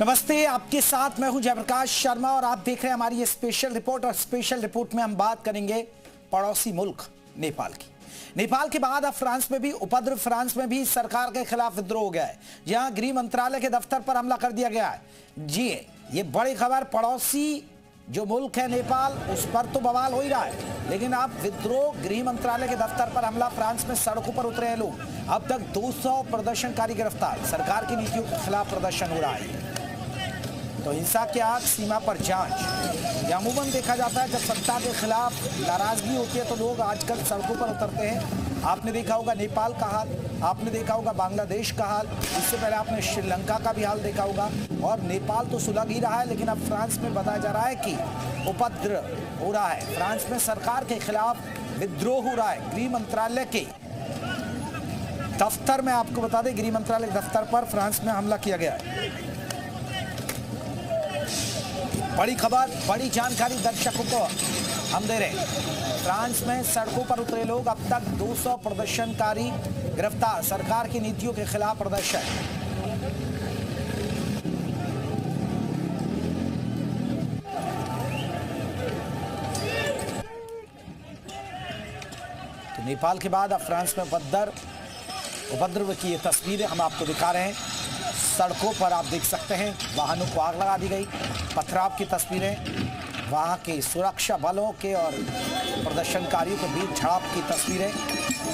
नमस्ते, आपके साथ मैं हूं जयप्रकाश शर्मा और आप देख रहे हैं हमारी ये स्पेशल रिपोर्ट। और स्पेशल रिपोर्ट में हम बात करेंगे पड़ोसी मुल्क नेपाल की। नेपाल के बाद अब फ्रांस में भी उपद्रव, फ्रांस में भी सरकार के खिलाफ विद्रोह हो गया है, जहां गृह मंत्रालय के दफ्तर पर हमला कर दिया गया है। जी ये बड़ी खबर, पड़ोसी जो मुल्क है नेपाल, उस पर तो बवाल हो ही रहा है, लेकिन अब विद्रोह, गृह मंत्रालय के दफ्तर पर हमला, फ्रांस में सड़कों पर उतरे हैं लोग। अब तक 200 प्रदर्शनकारी गिरफ्तार, सरकार की नीतियों के खिलाफ प्रदर्शन हो रहा है। तो हिंसा के आग, सीमा पर जांच, ये अमूमन देखा जाता है जब सत्ता के खिलाफ नाराजगी होती है तो लोग आजकल सड़कों पर उतरते हैं। आपने देखा होगा नेपाल का हाल, आपने देखा होगा बांग्लादेश का हाल, इससे पहले आपने श्रीलंका का भी हाल देखा होगा। और नेपाल तो सुलग ही रहा है, लेकिन अब फ्रांस में बताया जा रहा है कि उपद्रव हो रहा है। फ्रांस में सरकार के खिलाफ विद्रोह हो रहा है। गृह मंत्रालय के दफ्तर में, आपको बता दें, गृह मंत्रालय के दफ्तर पर फ्रांस में हमला किया गया है। बड़ी खबर, बड़ी जानकारी दर्शकों को हम दे रहे हैं। फ्रांस में सड़कों पर उतरे लोग, अब तक 200 प्रदर्शनकारी गिरफ्तार, सरकार की नीतियों के खिलाफ प्रदर्शन। तो नेपाल के बाद अब फ्रांस में उपद्रव की ये तस्वीरें हम आपको दिखा रहे हैं। सड़कों पर आप देख सकते हैं वाहनों को आग लगा दी गई, पथराव की तस्वीरें, वहां के सुरक्षा बलों के और प्रदर्शनकारियों के बीच झड़प की तस्वीरें,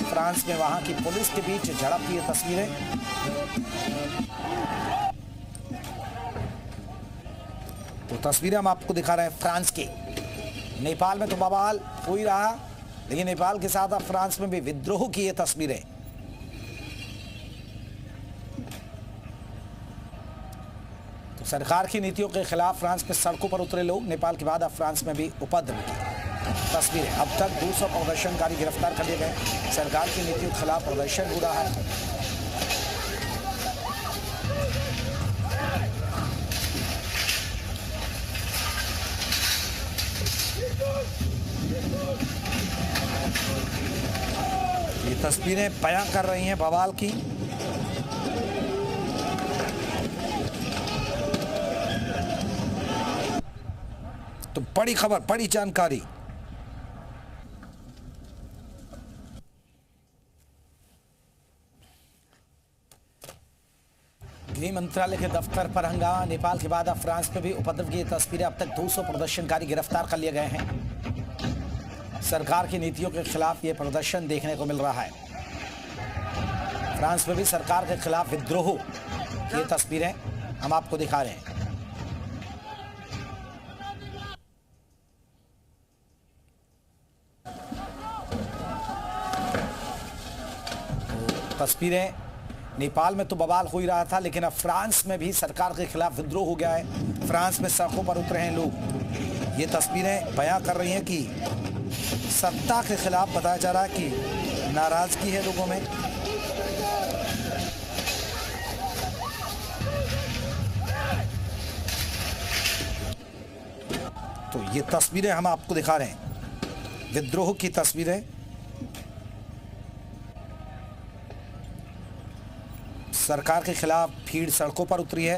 फ्रांस में वहां की पुलिस के बीच झड़प की तस्वीरें। तो तस्वीरें हम आपको दिखा रहे हैं फ्रांस की। नेपाल में तो बवाल हो ही रहा, लेकिन नेपाल के साथ अब फ्रांस में भी विद्रोह की ये तस्वीरें। सरकार की नीतियों के खिलाफ फ्रांस में सड़कों पर उतरे लोग, नेपाल के बाद अब फ्रांस में भी उपद्रव की तस्वीरें। अब तक 200 प्रदर्शनकारी गिरफ्तार कर लिए गए, सरकार की नीतियों के खिलाफ प्रदर्शन हो रहा है। ये तस्वीरें बयां कर रही हैं बवाल की। तो बड़ी खबर, बड़ी जानकारी। गृह मंत्रालय के दफ्तर पर हंगामा, नेपाल के बाद अब फ्रांस में भी उपद्रव की तस्वीरें। अब तक 200 प्रदर्शनकारी गिरफ्तार कर लिए गए हैं। सरकार की नीतियों के खिलाफ ये प्रदर्शन देखने को मिल रहा है। फ्रांस में भी सरकार के खिलाफ विद्रोह की तस्वीरें हम आपको दिखा रहे हैं। तस्वीरें, नेपाल में तो बवाल हो ही रहा था, लेकिन अब फ्रांस में भी सरकार के खिलाफ विद्रोह हो गया है। फ्रांस में सड़कों पर उतरे हैं लोग। ये तस्वीरें बयां कर रही हैं कि सत्ता के खिलाफ बताया जा रहा है कि नाराजगी है लोगों में। तो ये तस्वीरें हम आपको दिखा रहे हैं, विद्रोह की तस्वीरें। सरकार के खिलाफ भीड़ सड़कों पर उतरी है।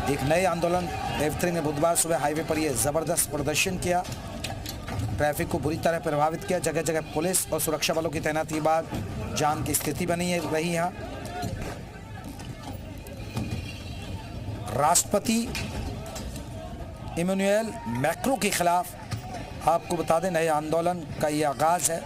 एक नए आंदोलन एफ3 ने बुधवार सुबह हाईवे पर यह जबरदस्त प्रदर्शन किया, ट्रैफिक को बुरी तरह प्रभावित किया। जगह जगह पुलिस और सुरक्षा बलों की तैनाती के बाद जाम की स्थिति बनी रही। यहाँ राष्ट्रपति इमैनुएल मैक्रों के खिलाफ आपको बता दें नए आंदोलन का ये आगाज है।